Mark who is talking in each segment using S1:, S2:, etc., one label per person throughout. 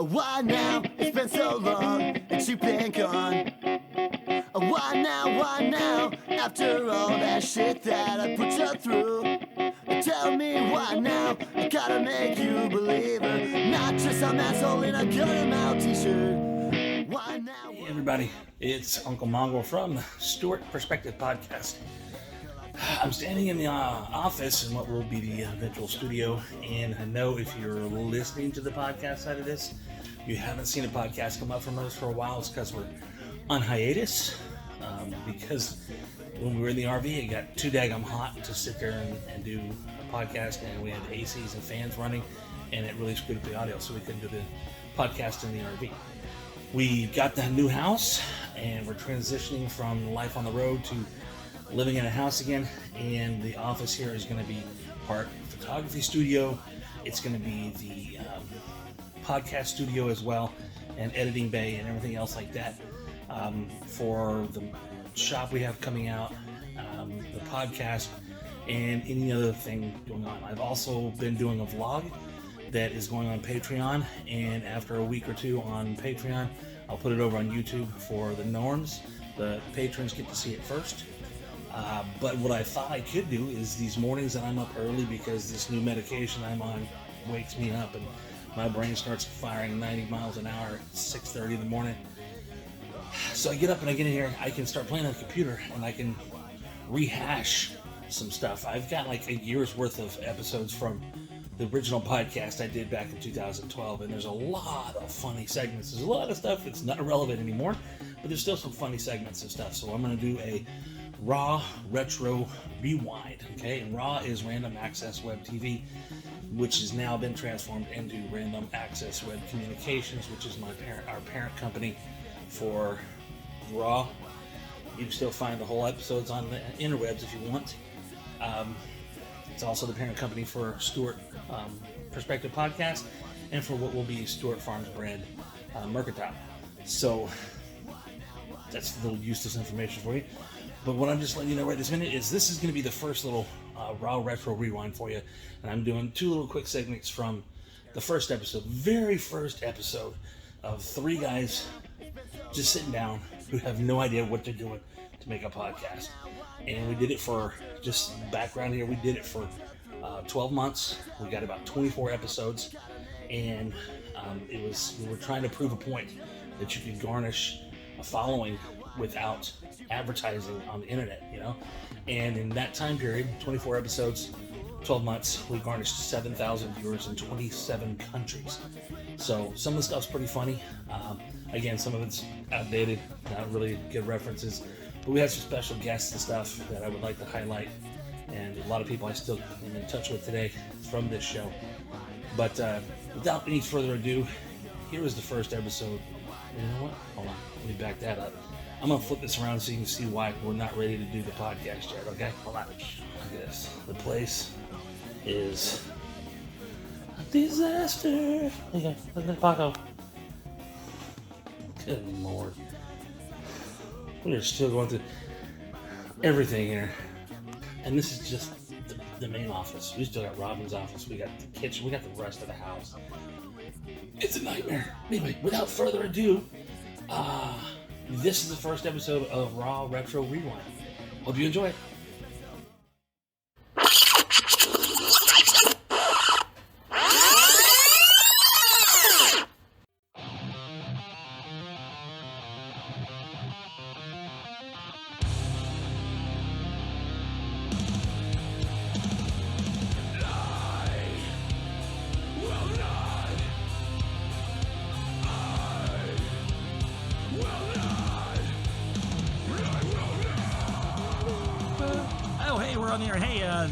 S1: Why now? It's been so long that you've been gone. Why now? After all that shit that I put you through. Tell me why now? I gotta make you a believer, not just some asshole in a cut him out t-shirt. Why now?
S2: Hey everybody, it's Uncle Mongo from the Stewart Perspective podcast. I'm standing in the office in what will be the eventual studio, and I know if you're listening to the podcast side of this, you haven't seen a podcast come up from us for a while. It's because we're on hiatus, because when we were in the RV, it got too daggum hot to sit there and do a podcast, and we had ACs and fans running, and it really screwed up the audio, so we couldn't do the podcast in the RV. We got the new house, and we're transitioning from life on the road to living in a house again, and the office here is going to be part photography studio. It's going to be the podcast studio as well, and editing bay and everything else like that for the shop we have coming out, the podcast, and any other thing going on. I've also been doing a vlog that is going on Patreon, and after a week or two on Patreon, I'll put it over on YouTube for the norms. The patrons get to see it first. But what I thought I could do is these mornings that I'm up early because this new medication I'm on wakes me up and my brain starts firing 90 miles an hour at 6:30 in the morning. So I get up and I get in here, I can start playing on the computer and I can rehash some stuff. I've got like a year's worth of episodes from the original podcast I did back in 2012, and there's a lot of funny segments. There's a lot of stuff that's not relevant anymore, but there's still some funny segments and stuff. So I'm going to do a Raw Retro Rewind, okay? And Raw is Random Access WebTV, which has now been transformed into Random Access Web Communications, which is our parent company for Raw. You can still find the whole episodes on the interwebs if you want. It's also the parent company for Stewart Perspective podcast and for what will be Stewart Farms brand Mercantile. So that's a little useless information for you. But what I'm just letting you know right this minute is this is going to be the first little Raw Retro Rewind for you. And I'm doing two little quick segments from the first episode, very first episode of three guys just sitting down who have no idea what they're doing to make a podcast. And we did it for, just background here, we did it for 12 months. We got about 24 episodes. And we were trying to prove a point that you could garnish a following without advertising on the internet, you know. And in that time period, 24 episodes, 12 months, we garnished 7,000 viewers in 27 countries. So some of the stuff's pretty funny. Again, some of it's outdated, not really good references, but we had some special guests and stuff that I would like to highlight, and a lot of people I still am in touch with today from this show. But without any further ado, here is the first episode. You know what? Hold on, let me back that up. I'm going to flip this around so you can see why we're not ready to do the podcast yet, okay? Hold on. Look at this. The place is a disaster. Look at Paco. Good Lord. We're still going through everything here. And this is just the main office. We still got Robin's office. We got the kitchen. We got the rest of the house. It's a nightmare. Anyway, without further ado, this is the first episode of Raw Retro Rewind. Hope you enjoy it.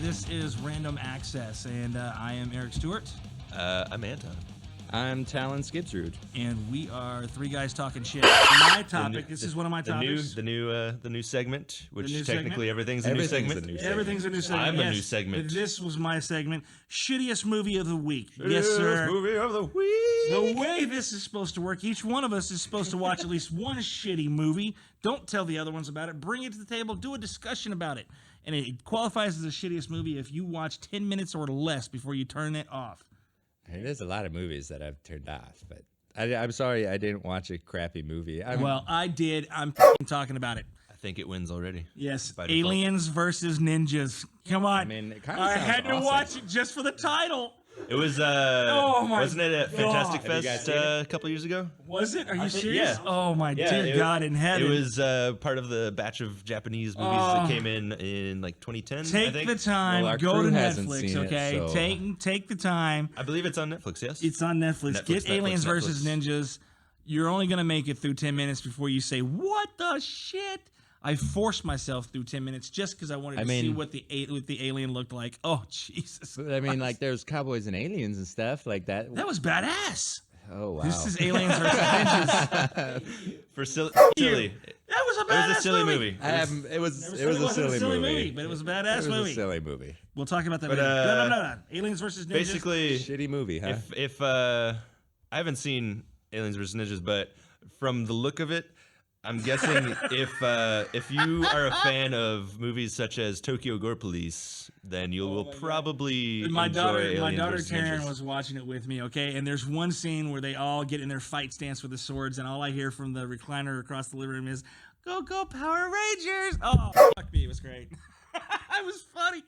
S3: This is Random Access, and I am Eric Stewart.
S4: I'm Anton.
S5: I'm Talon Skipsrud.
S3: And we are three guys talking shit. My topic, this is one of my topics.
S4: The new segment, which
S3: new
S4: technically
S3: segment?
S4: everything's a new segment.
S3: Everything's a new segment.
S4: I'm a new segment.
S3: But this was my segment. Shittiest movie of the week. Yes,
S4: Shittiest
S3: sir.
S4: movie of the week.
S3: The way this is supposed to work, each one of us is supposed to watch at least one shitty movie. Don't tell the other ones about it. Bring it to the table. Do a discussion about it. And it qualifies as the shittiest movie if you watch 10 minutes or less before you turn it off.
S5: I mean, there's a lot of movies that I've turned off, but I'm sorry I didn't watch a crappy movie.
S3: Well, I did. I'm f***ing talking about it.
S4: I think it wins already.
S3: Yes,
S4: By default.
S3: Aliens versus Ninjas. Come on.
S5: I mean, it kinda
S3: I
S5: sounds
S3: had to
S5: awesome.
S3: watch it just for the title.
S4: It was,
S3: Oh my
S4: wasn't it at Fantastic
S5: Have you guys
S4: Fest
S5: seen it?
S4: a couple years ago?
S3: Was it? Are you
S4: think-
S3: serious?
S4: yeah.
S3: Oh my dear
S4: it-
S3: God in heaven.
S4: It was part of the batch of Japanese movies that came in like 2010, I
S3: Take
S4: think.
S3: the time.
S5: Well, our
S3: Go to
S5: crew hasn't
S3: Netflix,
S5: seen it,
S3: okay?
S5: so-
S3: Take the time.
S4: I believe it's on Netflix, yes?
S3: It's on Netflix.
S4: Netflix,
S3: Get Aliens
S4: Netflix.
S3: versus Ninjas. You're only going to make it through 10 minutes before you say, what the shit? I forced myself through 10 minutes just because I wanted to see what the alien looked like. Oh, Jesus.
S5: I mean, like, there's cowboys and aliens and stuff like that.
S3: That was badass.
S5: Oh, wow.
S3: This is Aliens versus Ninjas.
S4: For silly.
S3: That was a badass
S4: It was a silly movie.
S5: It was
S3: Never
S5: a
S3: said it wasn't
S5: silly movie.
S3: but it was a badass
S5: It was
S3: movie.
S5: a silly movie.
S3: We'll talk about that
S4: But,
S3: later. No. Aliens versus Ninjas.
S4: Basically,
S5: Shitty movie, huh?
S4: if I haven't seen Aliens vs. Ninjas, but from the look of it, I'm guessing if you are a fan of movies such as Tokyo Gore Police, then you will probably
S3: My
S4: enjoy
S3: daughter
S4: Aliens vs.
S3: Karen
S4: Ninjas.
S3: was watching it with me, okay? And there's one scene where they all get in their fight stance with the swords, and all I hear from the recliner across the living room is, "Go, go, Power Rangers!" Oh, fuck me, it was great. It was funny.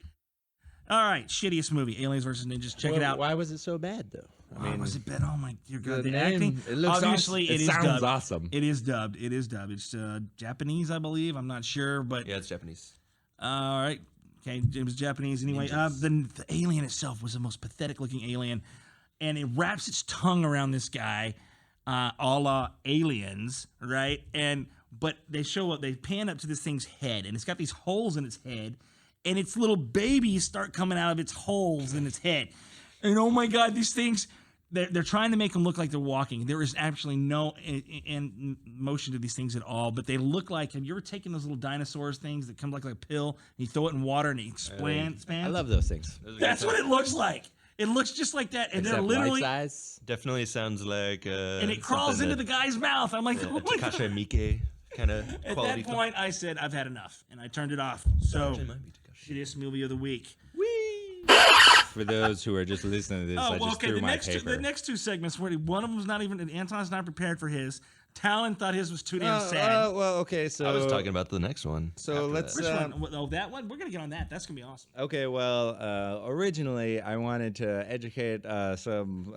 S3: All right, shittiest movie, Aliens versus Ninjas. Check it out.
S5: Why was it so bad, though? I mean,
S3: was it bad? Oh my dear God,
S5: the
S3: the
S5: name,
S3: acting.
S5: it looks
S3: Obviously,
S5: awesome.
S3: it
S5: It
S3: is
S5: sounds
S3: dubbed.
S5: awesome.
S3: It is dubbed. It's Japanese, I believe. I'm not sure, but
S4: Yeah, it's Japanese.
S3: all right. Okay, it was Japanese anyway. The alien itself was the most pathetic-looking alien, and it wraps its tongue around this guy, a la Aliens, right? But they pan up to this thing's head, and it's got these holes in its head, and its little babies start coming out of its holes in its head. And oh my God, these things, they're trying to make them look like they're walking. There is actually no in motion to these things at all, but they look like, have you ever taken those little dinosaurs things that come like a pill, and you throw it in water and it expands?
S5: I love those things.
S3: That's what it looks like. It looks just like that, and they're
S5: Except
S3: literally,
S5: life size.
S4: Definitely sounds like
S3: and it crawls into the guy's mouth. I'm like, oh my God.
S4: Takashi Miike kind of
S3: At
S4: quality.
S3: that point, I said, I've had enough, and I turned it off. So, shittiest movie of the week.
S5: For those who are just listening to this, I just threw my paper.
S3: The next two segments, one of them was not even, Anton's not prepared for his. Talon thought his was too damn sad.
S5: Well, okay, so
S4: I was talking about the next one.
S5: So
S4: after
S5: let's.
S4: that.
S3: Which one? Oh, that one? We're going to get on that. That's going to be awesome.
S5: Okay, well, originally I wanted to educate some,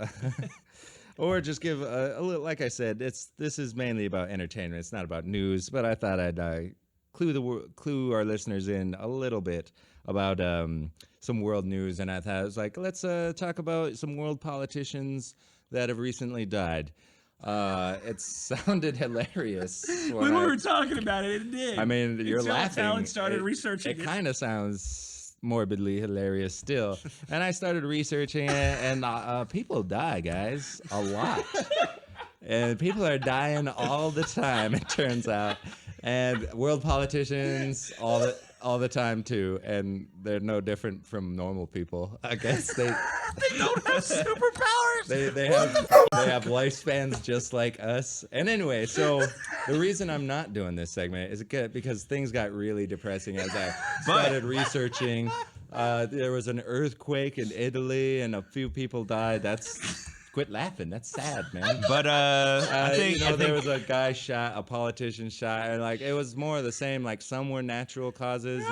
S5: or just give a little. Like I said, this is mainly about entertainment. It's not about news, but I thought I'd clue our listeners in a little bit about some world news, and I thought it was like, let's talk about some world politicians that have recently died. It sounded hilarious
S3: When we were talking about it, it did.
S5: I mean, you're
S3: Until
S5: laughing.
S3: Talon started researching
S5: it kind of sounds morbidly hilarious still. And I started researching it, and people die, guys, a lot. And people are dying all the time, it turns out. And world politicians all the time too, and they're no different from normal people. I guess they
S3: don't have superpowers.
S5: they have lifespans just like us. And anyway, so the reason I'm not doing this segment is because things got really depressing as I started researching. There was an earthquake in Italy, and a few people died. Quit laughing. That's sad, man.
S4: But I think
S5: there was a guy shot, a politician shot, and like it was more of the same. Like some were natural causes,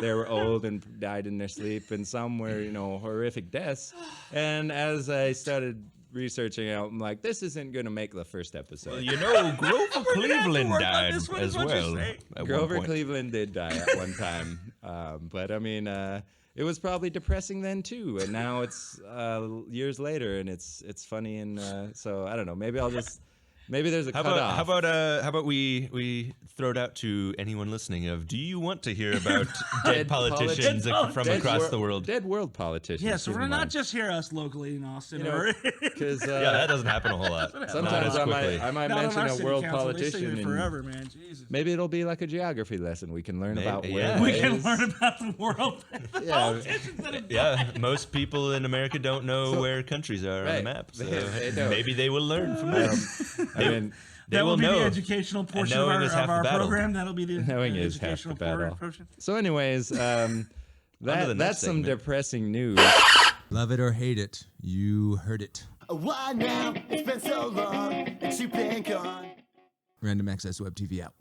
S5: they were old and died in their sleep, and some were, horrific deaths. And as I started researching out, I'm like, this isn't gonna make the first episode.
S4: Grover Cleveland died
S3: this one,
S4: as
S3: is what you're
S4: well.
S3: saying.
S4: At
S5: Grover
S4: one point.
S5: Cleveland did die at one time, but I mean, it was probably depressing then too, and now it's years later, and it's funny, and so I don't know. Maybe there's a cutoff.
S4: How about we throw it out to anyone listening? Do you want to hear about dead politicians from across the world?
S5: Dead world politicians.
S3: Yeah, so we're not just here us locally in Austin,
S5: because
S4: Yeah, that doesn't happen a whole lot.
S5: sometimes
S4: Not as
S5: I might
S3: Not on
S5: mention
S3: our
S5: a
S3: city
S5: world
S3: council. They
S5: politician,
S3: stay there
S5: and
S3: forever, man. Jesus.
S5: maybe it'll be like a geography lesson. We can learn about where
S4: yeah.
S3: We
S5: it
S3: can
S5: is.
S3: learn about the world. The
S5: Yeah.
S3: politicians that have
S4: Yeah, most people in America don't know where countries are on
S5: Right.
S4: the map. So
S5: They don't.
S4: maybe they will learn from this.
S5: I mean,
S3: That will be
S4: know.
S3: the educational portion of
S4: knowing is half
S3: our
S4: the battle.
S3: program. That'll be the
S5: Knowing is half the
S3: educational
S5: battle.
S3: portion.
S5: so anyways,
S4: the
S5: that's
S4: next
S5: some
S4: segment.
S5: depressing news.
S6: Love it or hate it, you heard it.
S1: Why now? It's been so long and you've been gone.
S6: Random Access WebTV out.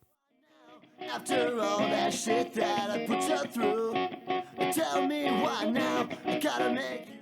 S1: After all that shit that I put you through, tell me why now I gotta make